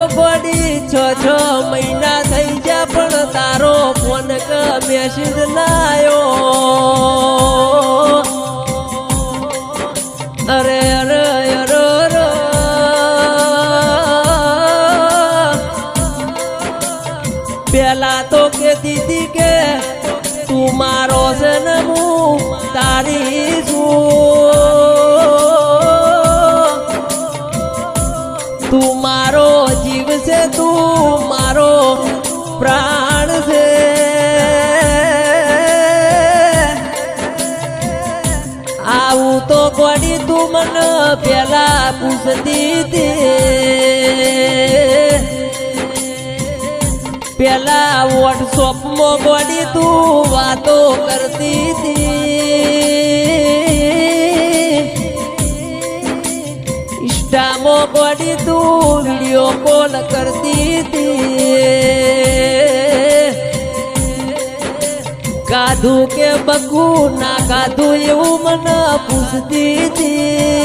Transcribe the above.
ગોડી 6 મહિના થઈ ગયા પણ તારો ફોન કે મેસેજ ના આવ્યો અરે અરે અરે પેલા તો કે દીદી કે તું મારો છે ને હું તારી છું તું મારો જીવ છે તું મારો પ્રાણ છે આવું તો ગોડી તું મને પેલા પૂછતી હતી પેલા વોટ્સઅપ માં ગોડી તું વાતો કરતી હતી ઇન્સ્ટામાં ગોડી તું વિડીયો કોલ કરતી હતી કાધું કે બકું ના કાધું એવું મને પૂછતી હતી